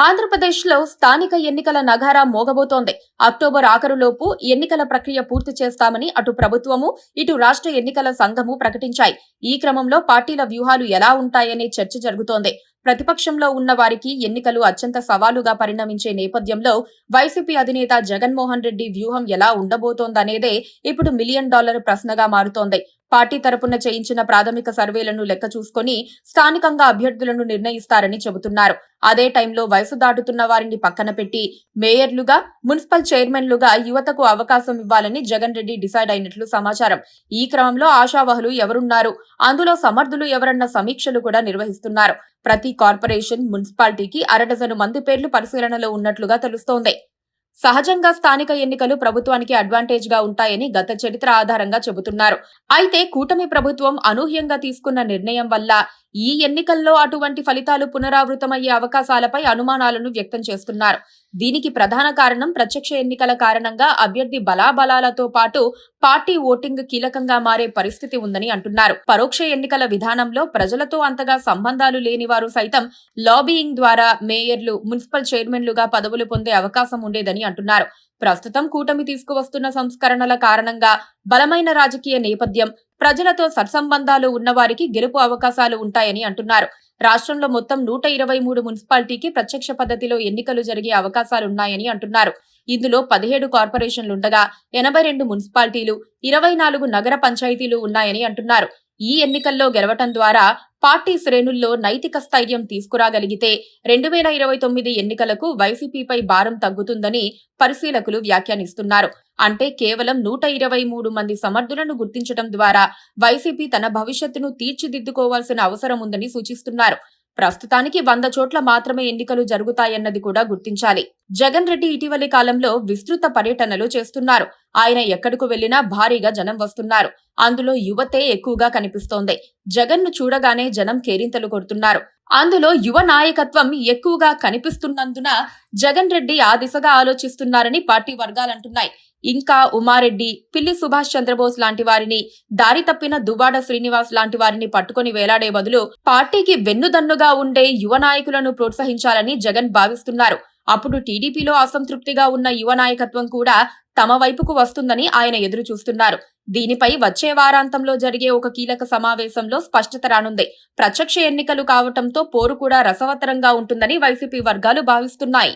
ఆంధ్రప్రదేశ్లో స్థానిక ఎన్నికల నగారా మోగబోతోంది. అక్టోబర్ ఆఖరులోపు ఎన్నికల ప్రక్రియ పూర్తి చేస్తామని అటు ప్రభుత్వము, ఇటు రాష్ట్ర ఎన్నికల సంఘము ప్రకటించాయి. ఈ క్రమంలో పార్టీల వ్యూహాలు ఎలా ఉంటాయనే చర్చ జరుగుతోంది. ప్రతిపక్షంలో ఉన్న వారికి ఎన్నికలు అత్యంత సవాలుగా పరిణమించే నేపథ్యంలో వైసీపీ అధినేత జగన్మోహన్ రెడ్డి వ్యూహం ఎలా ఉండబోతోందనేదే ఇప్పుడు $1 మిలియన్ ప్రశ్నగా మారుతోంది. పార్టీ తరపున చేయించిన ప్రాథమిక సర్వేలను లెక్క చూసుకుని స్థానికంగా అభ్యర్థులను నిర్ణయిస్తారని చెబుతున్నారు. అదే టైంలో వయసు దాటుతున్న వారిని పక్కన పెట్టి మేయర్లుగా, మున్సిపల్ చైర్మన్లుగా యువతకు అవకాశం ఇవ్వాలని జగన్ రెడ్డి డిసైడ్ అయినట్లు సమాచారం. ఈ క్రమంలో ఆశావహులు ఎవరున్నారు, అందులో సమర్థులు ఎవరన్న సమీక్షలు కూడా నిర్వహిస్తున్నారు. ప్రతి కార్పొరేషన్, మున్సిపాలిటీకి అరడజను మంది పేర్లు పరిశీలనలో ఉన్నట్లుగా తెలుస్తోంది. సహజంగా స్థానిక ఎన్నికలు ప్రభుత్వానికి అడ్వాంటేజ్ గా ఉంటాయని గత చరిత్ర ఆధారంగా చెబుతున్నారు. అయితే కూటమి ప్రభుత్వం అనూహ్యంగా తీసుకున్న నిర్ణయం వల్ల ఈ ఎన్నికల్లో అటువంటి ఫలితాలు పునరావృతమయ్యే అవకాశాలపై అనుమానాలను వ్యక్తం చేస్తున్నారు. దీనికి ప్రధాన కారణం ప్రత్యక్ష ఎన్నికల కారణంగా అభ్యర్థి బలాబలాలతో పాటు పార్టీ ఓటింగ్ కీలకంగా మారే పరిస్థితి ఉందని అంటున్నారు. పరోక్ష ఎన్నికల విధానంలో ప్రజలతో అంతగా సంబంధాలు లేని వారు సైతం లాబీయింగ్ ద్వారా మేయర్లు, మున్సిపల్ చైర్మన్లుగా పదవులు పొందే అవకాశం ఉండేదని అంటున్నారు. ప్రస్తుతం కూటమి తీసుకువస్తున్న సంస్కరణల కారణంగా బలమైన రాజకీయ నేపథ్యం, ప్రజలతో సత్సంబంధాలు ఉన్నవారికి గెలుపు అవకాశాలు ఉంటాయని అంటున్నారు. రాష్ట్రంలో మొత్తం 123 మున్సిపాలిటీకి ప్రత్యక్ష పద్ధతిలో ఎన్నికలు జరిగే అవకాశాలున్నాయని అంటున్నారు. ఇందులో 17 కార్పొరేషన్లుండగా 82 మున్సిపాలిటీలు, 24 నగర పంచాయతీలు ఉన్నాయని అంటున్నారు. ఈ ఎన్నికల్లో గెలవటం ద్వారా పార్టీ శ్రేణుల్లో నైతిక స్థైర్యం తీసుకురాగలిగితే 2029 ఎన్నికలకు వైసీపీపై భారం తగ్గుతుందని పరిశీలకులు వ్యాఖ్యానిస్తున్నారు. అంటే కేవలం 123 మంది సమర్థులను గుర్తించడం ద్వారా వైసీపీ తన భవిష్యత్తును తీర్చిదిద్దుకోవాల్సిన అవసరం ఉందని సూచిస్తున్నారు. ప్రస్తుతానికి 100 చోట్ల మాత్రమే ఎన్నికలు జరుగుతాయన్నది కూడా గుర్తించాలి. జగన్ రెడ్డి ఇటీవలి కాలంలో విస్తృత పర్యటనలు చేస్తున్నారు. ఆయన ఎక్కడకు వెళ్లినా భారీగా జనం వస్తున్నారు. అందులో యువతే ఎక్కువగా కనిపిస్తోంది. జగన్ ను చూడగానే జనం కేరింతలు కొడుతున్నారు. అందులో యువ నాయకత్వం ఎక్కువగా కనిపిస్తున్నందున జగన్ రెడ్డి ఆ దిశగా ఆలోచిస్తున్నారని పార్టీ వర్గాలంటున్నాయి. ఇంకా ఉమారెడ్డి, పిల్లి సుభాష్ చంద్రబోస్ లాంటి వారిని, దారి తప్పిన దువ్వాడ శ్రీనివాస్ లాంటి వారిని పట్టుకొని వేలాడే బదులు పార్టీకి వెన్నుదన్నుగా ఉండే యువ నాయకులను ప్రోత్సహించాలని జగన్ భావిస్తున్నారు. అప్పుడు టీడీపీలో అసంతృప్తిగా ఉన్న యువ నాయకత్వం కూడా తమ వైపుకు వస్తుందని ఆయన ఎదురు చూస్తున్నారు. దీనిపై వచ్చే వారాంతంలో జరిగే ఒక కీలక సమావేశంలో స్పష్టత రానుంది. ప్రత్యక్ష ఎన్నికలు కావటంతో పోరు కూడా రసవత్తరంగా ఉంటుందని వైసీపీ వర్గాలు భావిస్తున్నాయి.